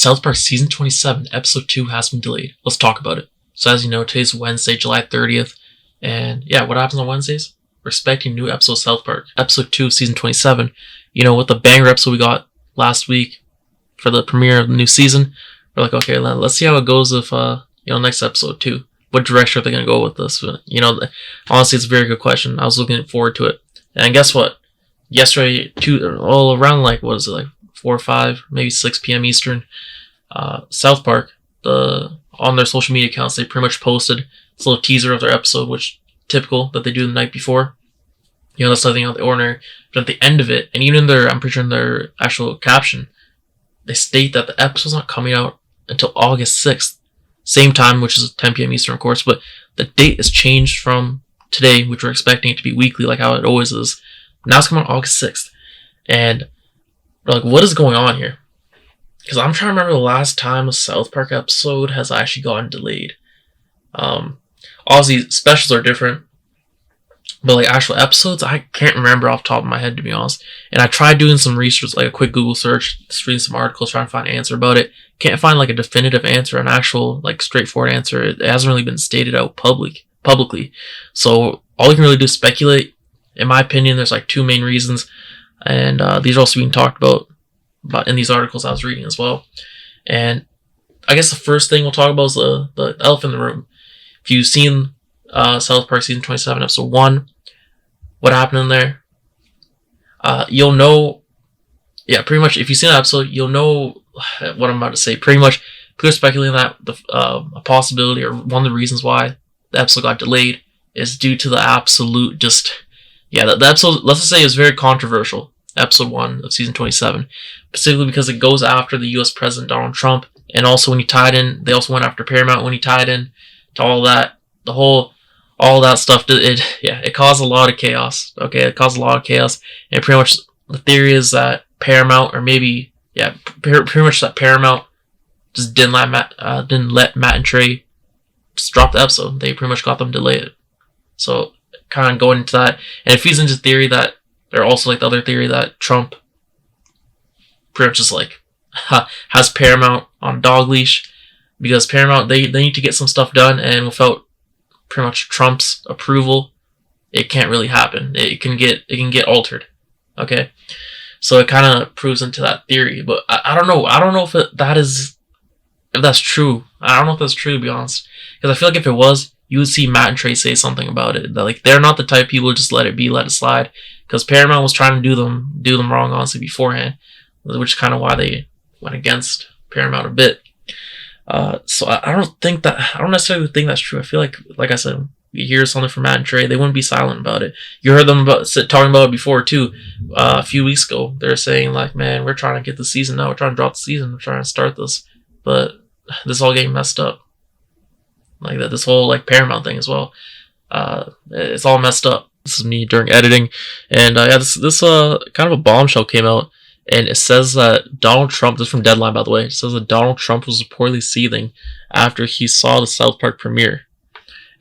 South Park Season 27, Episode 2 has been delayed. Let's talk about it. So as you know, today's Wednesday, July 30th. And yeah, what happens on Wednesdays? We're expecting new episode of South Park. Episode 2 of Season 27. You know, with the banger episode we got last week for the premiere of the new season, we're like, okay, let's see how it goes if, next episode too. What direction are they going to go with this? Honestly, it's a very good question. I was looking forward to it. And guess what? Yesterday, around 4 or 5, maybe 6 p.m. Eastern, South Park, on their social media accounts, they pretty much posted this little teaser of their episode, which typical that they do the night before. That's nothing out of the ordinary. But at the end of it, and even I'm pretty sure in their actual caption, they state that the episode's not coming out until August 6th. Same time, which is 10 p.m. Eastern, of course, but the date is changed from today, which we're expecting it to be weekly, like how it always is. Now it's coming on August 6th. And we're like, what is going on here? Because I'm trying to remember the last time a South Park episode has actually gotten delayed. Obviously, specials are different. But like actual episodes, I can't remember off the top of my head, to be honest. And I tried doing some research, like a quick Google search, just reading some articles, trying to find an answer about it. Can't find like a definitive answer, an actual like straightforward answer. It hasn't really been stated out publicly. So all you can really do is speculate. In my opinion, there's like 2 main reasons, and these are also being talked about in these articles I was reading as well. And I guess the first thing we'll talk about is the elephant in the room. If you've seen South Park Season 27, Episode 1, what happened in there, you'll know, pretty much, if you've seen that episode, you'll know what I'm about to say. Pretty much, people are speculating that a possibility, or one of the reasons why the episode got delayed, is due to the absolute the episode, let's just say, is very controversial, Episode 1 of Season 27, specifically because it goes after the U.S. President Donald Trump, and also when you tied in, they also went after Paramount when you tied in to all that, all that stuff. It caused a lot of chaos. Okay, it caused a lot of chaos, and pretty much the theory is that Paramount, or maybe pretty much that Paramount just didn't let Matt and Trey just drop the episode. They pretty much got them delayed. So kind of going into that, and it feeds into theory that they're also like the other theory that Trump pretty much just like has Paramount on a dog leash, because Paramount they need to get some stuff done, and without pretty much Trump's approval, it can't really happen. It can get altered. Okay, so it kind of proves into that theory, but I don't know. I don't know if that's true. I don't know if that's true, to be honest, because I feel like if it was, you would see Matt and Trey say something about it. That like they're not the type of people who just let it slide, because Paramount was trying to do them wrong, honestly, beforehand, which is kind of why they went against Paramount a bit. So I don't necessarily think that's true. I feel like I said, you hear something from Matt and Trey, they wouldn't be silent about it. You heard them talking about it before too. A few weeks ago, they're saying like, man, we're trying to get the season now. We're trying to drop the season. We're trying to start this, but this is all getting messed up. Like that, this whole like Paramount thing as well. It's all messed up. This is me during editing, and this kind of a bombshell came out. And it says that Donald Trump, this is from Deadline, by the way, it says that Donald Trump was reportedly seething after he saw the South Park premiere.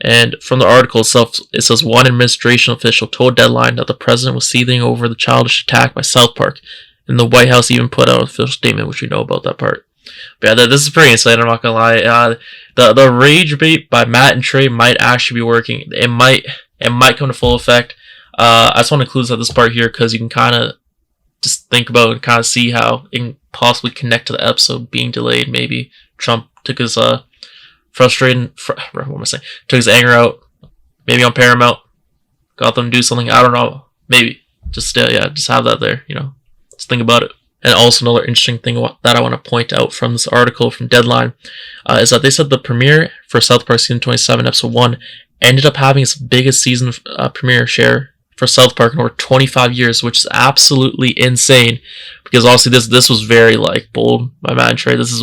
And from the article itself, it says one administration official told Deadline that the president was seething over the childish attack by South Park. And the White House even put out an official statement, which we know about that part. But yeah, this is pretty insane, I'm not gonna lie. The rage bait by Matt and Trey might actually be working. It might come to full effect. I just want to include this at this part here, because you can kind of just think about and kind of see how it can possibly connect to the episode being delayed. Maybe Trump took his took his anger out, maybe on Paramount, got them to do something. I don't know. Maybe just have that there. Just think about it. And also another interesting thing that I want to point out from this article from Deadline is that they said the premiere for South Park Season 27, Episode 1 ended up having its biggest season premiere share for South Park in over 25 years, which is absolutely insane, because obviously this was very like bold by Matt and Trey. This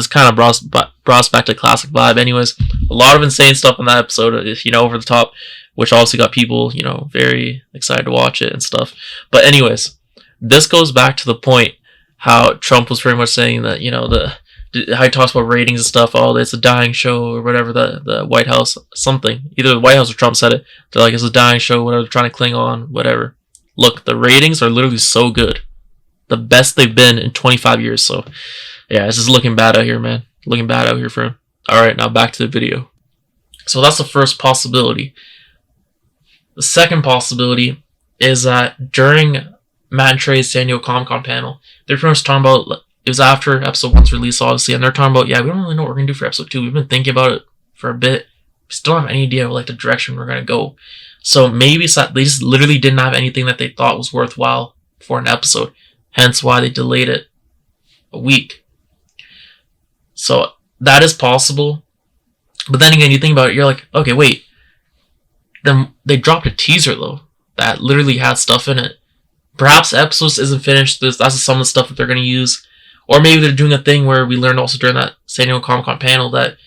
kind of brought us back to classic vibe. Anyways, a lot of insane stuff in that episode, over the top, which obviously got people, very excited to watch it and stuff. But anyways, this goes back to the point how Trump was pretty much saying that, how he talks about ratings and stuff. Oh, it's a dying show, or whatever. The White House, something. Either the White House or Trump said it. They're like, it's a dying show, whatever. They're trying to cling on, whatever. Look, the ratings are literally so good. The best they've been in 25 years. So Yeah, it's just looking bad out here, man. Looking bad out here for him. Alright, now back to the video. So that's the first possibility. The second possibility is that during Matt and Trey's San Diego Comic-Con panel, they're pretty much talking about, it was after episode 1's release, obviously, and they're talking about, yeah, we don't really know what we're going to do for episode 2. We've been thinking about it for a bit. We still don't have any idea, like, the direction we're going to go. So maybe it's that they just literally didn't have anything that they thought was worthwhile for an episode. Hence why they delayed it a week. So that is possible. But then again, you think about it, you're like, okay, wait. Then they dropped a teaser, though, that literally had stuff in it. Perhaps the episode isn't finished. That's some of the stuff that they're going to use. Or maybe they're doing a thing where we learned also during that San Diego Comic-Con panel that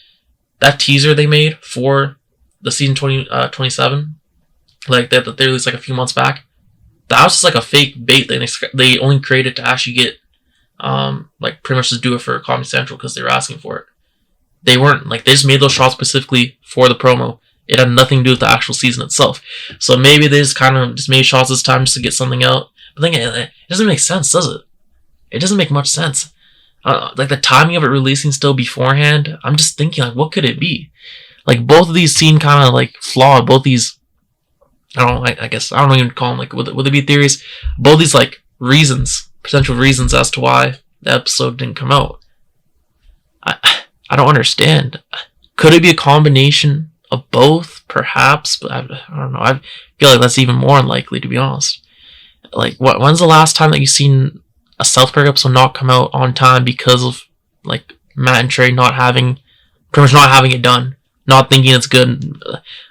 teaser they made for the season 27, like that they released like a few months back, that was just like a fake bait they only created to actually get like pretty much just do it for Comedy Central because they were asking for it. They weren't like, they just made those shots specifically for the promo. It had nothing to do with the actual season itself. So maybe they just kind of just made shots this time just to get something out. But then it doesn't make sense, does it? It doesn't make much sense. Like the timing of it releasing still beforehand, I'm just thinking, like, what could it be? Like, both of these seem kind of like flawed. Both these, I guess I don't even call them like, would they be theories? Both these like reasons, potential reasons as to why the episode didn't come out. I don't understand. Could it be a combination of both? Perhaps, but I don't know. I feel like that's even more unlikely, to be honest. Like, when's the last time that you've seen a South Park episode not come out on time because of like Matt and Trey pretty much not having it done, not thinking it's good?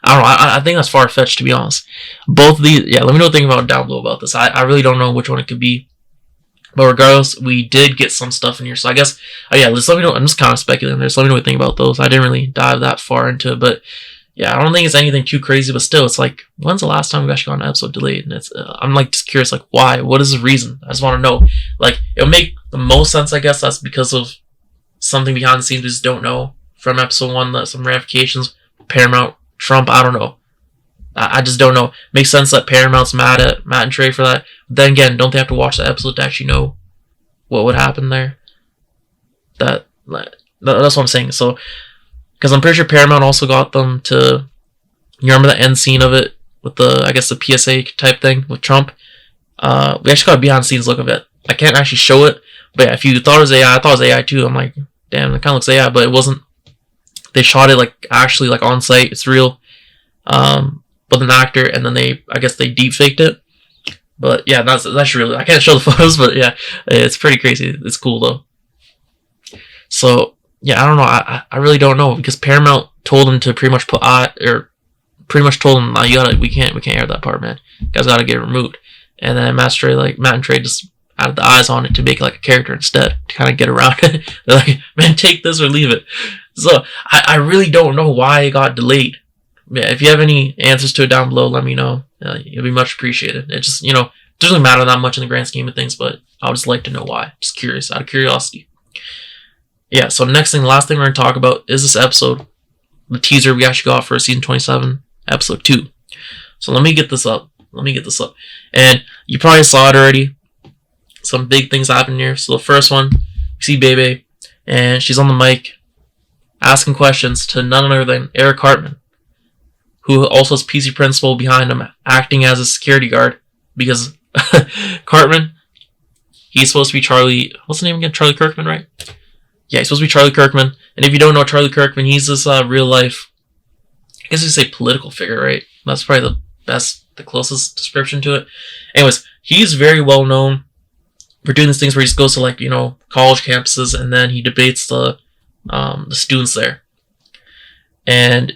I don't know. I think that's far fetched, to be honest. Both of these, yeah. Let me know what you think about down below about this. I really don't know which one it could be, but regardless, we did get some stuff in here. So I guess, yeah. Just let me know. I'm just kind of speculating there. So let me know what you think about those. I didn't really dive that far into it, but yeah, I don't think it's anything too crazy. But still, it's like, when's the last time we actually got an episode delayed? And it's I'm like just curious, like, why? What is the reason? I just want to know. Like, it'll make the most sense, I guess. That's because of something behind the scenes we just don't know from episode 1. That some ramifications. Paramount, Trump, I don't know. I just don't know. Makes sense that Paramount's mad at Matt and Trey for that. But then again, don't they have to watch the episode to actually know what would happen there? That's what I'm saying. So, because I'm pretty sure Paramount also got them to, you remember the end scene of it with the PSA type thing with Trump? We actually got a behind the scenes look of it. I can't actually show it, but yeah, if you thought it was AI, I thought it was AI too. I'm like, damn, it kind of looks AI, but it wasn't. They shot it like actually like on site. It's real, with an actor, and then they deep faked it. But yeah, that's really, I can't show the photos, but yeah, it's pretty crazy. It's cool though. So yeah, I don't know. I really don't know, because Paramount told them to pretty much told them, we can't air that part, man. You guys gotta get it removed. And then Matt and Trey just added the eyes on it to make it like a character instead, to kind of get around it. They're like, man, take this or leave it. So I really don't know why it got delayed. Yeah, if you have any answers to it down below, let me know. It'll be much appreciated. It just, doesn't really matter that much in the grand scheme of things, but I would just like to know why. Just curious, out of curiosity. Yeah, so last thing we're going to talk about is this episode, the teaser we actually got for season 27, episode 2. So let me get this up. And you probably saw it already. Some big things happen here. So the first one, you see Bebe, and she's on the mic asking questions to none other than Eric Cartman, who also has PC Principal behind him, acting as a security guard, because Cartman, he's supposed to be Charlie, what's the name again? Charlie Kirkman, right? Yeah, he's supposed to be Charlie Kirkman. And if you don't know Charlie Kirkman, he's this real life, I guess you could say political figure, right? That's probably the closest description to it. Anyways, he's very well known for doing these things where he just goes to college campuses, and then he debates the students there. And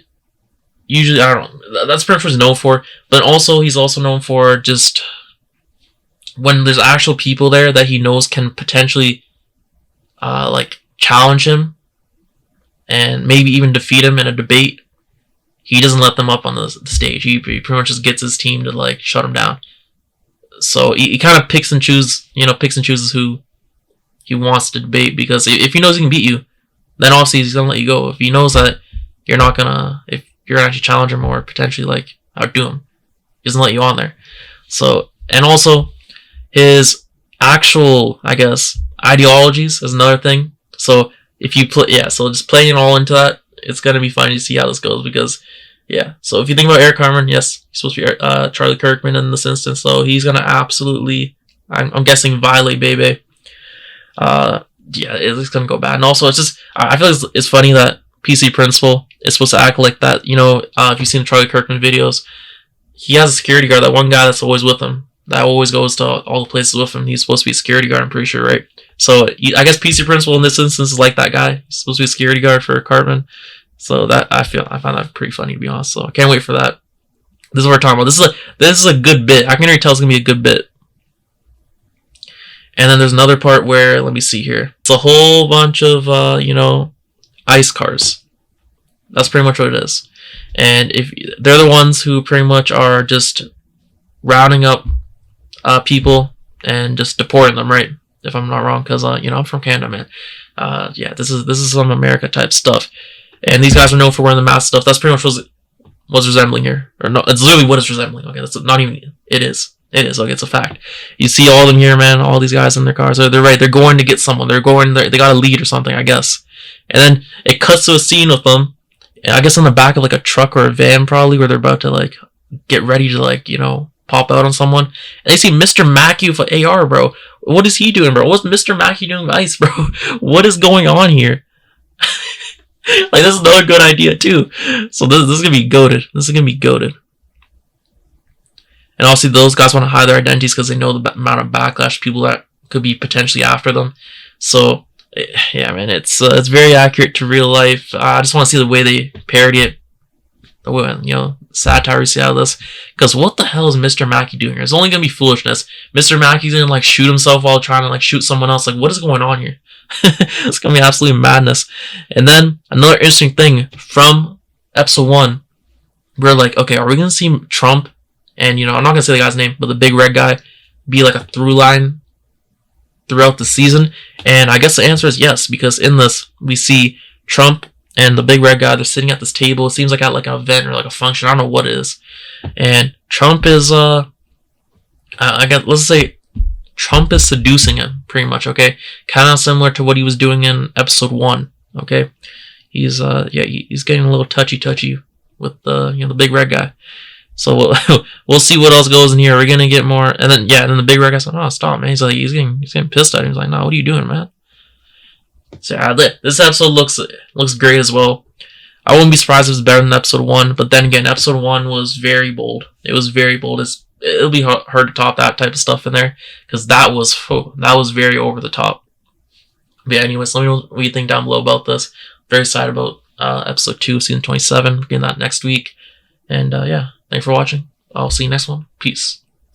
usually, I don't know, that's pretty much what he's known for. But also, he's also known for just when there's actual people there that he knows can potentially challenge him and maybe even defeat him in a debate, he doesn't let them up on the stage. He pretty much just gets his team to shut him down. So he kind of picks and chooses who he wants to debate, because if he knows he can beat you, then obviously he's gonna let you go. If he knows that if you're gonna actually challenge him or potentially outdo him, he doesn't let you on there. So, and also his actual, ideologies is another thing. So if you play, yeah, so just playing it all into that, it's gonna be funny to see how this goes because, yeah. So if you think about Eric Carmen, yes, he's supposed to be Charlie Kirkman in this instance, so he's gonna absolutely, I'm guessing, violate Bebe. Yeah, it's gonna go bad, and also it's just, I feel like it's funny that PC Principal is supposed to act like that. You know, if you've seen the Charlie Kirkman videos, he has a security guard, that one guy that's always with him, that always goes to all the places with him. He's supposed to be a security guard, I'm pretty sure, right? So I guess PC Principal in this instance is like that guy. He's supposed to be a security guard for Cartman. So that I find that pretty funny, to be honest. So I can't wait for that. This is what we're talking about. This is a good bit. I can already tell it's gonna be a good bit. And then there's another part where, let me see here. It's a whole bunch of ice cars. That's pretty much what it is. And if they're the ones who pretty much are just rounding up people and just deporting them, right? If I'm not wrong, because I'm from Canada, man. Yeah, this is some America type stuff. And these guys are known for wearing the mask stuff. That's pretty much what's resembling here, or no? It's literally what it's resembling. Okay, that's not even. It is. Okay, it's a fact. You see all of them here, man. All these guys in their cars. They're right. They're going to get someone. They got a lead or something, I guess. And then it cuts to a scene with them, I guess on the back of like a truck or a van, probably, where they're about to like get ready to pop out on someone. And they see Mr. Mackey with an AR, bro. What is he doing, bro? What's Mr. Mackey doing with ice, bro? What is going on here? Like, this is another good idea too. So this is gonna be goated. And obviously those guys want to hide their identities because they know the amount of backlash, people that could be potentially after them. So yeah, man, it's very accurate to real life. I just want to see the way they parody it, the way, satire we see out of this. Because what the hell is Mr. Mackey doing here? It's only gonna be foolishness. Mr. Mackey's gonna like shoot himself while trying to like shoot someone else. Like, what is going on here? It's gonna be absolute madness. And then another interesting thing from episode 1, we're like, okay, are we gonna see Trump and I'm not gonna say the guy's name, but the big red guy be like a through line throughout the season? And I guess the answer is yes, because in this we see Trump and the big red guy, they're sitting at this table. It seems like at like an event or like a function. I don't know what it is. And Trump is let's say Trump is seducing him, pretty much, okay? Kind of similar to what he was doing in episode 1, okay? He's getting a little touchy with the big red guy. So we'll see what else goes in here. We're gonna get more, and then the big red guy said, "Oh, stop, man." He's getting pissed at him. He's like, "No, what are you doing, man?" So this episode looks great as well. I wouldn't be surprised if it's better than episode 1, but then again, episode 1 was very bold. It was very bold. It'll be hard to top that type of stuff in there, because that was very over the top. But yeah, anyways, let me know what you think down below about this. Very excited about episode 2, season 27. We're getting that next week. And yeah, thanks for watching. I'll see you next one. Peace.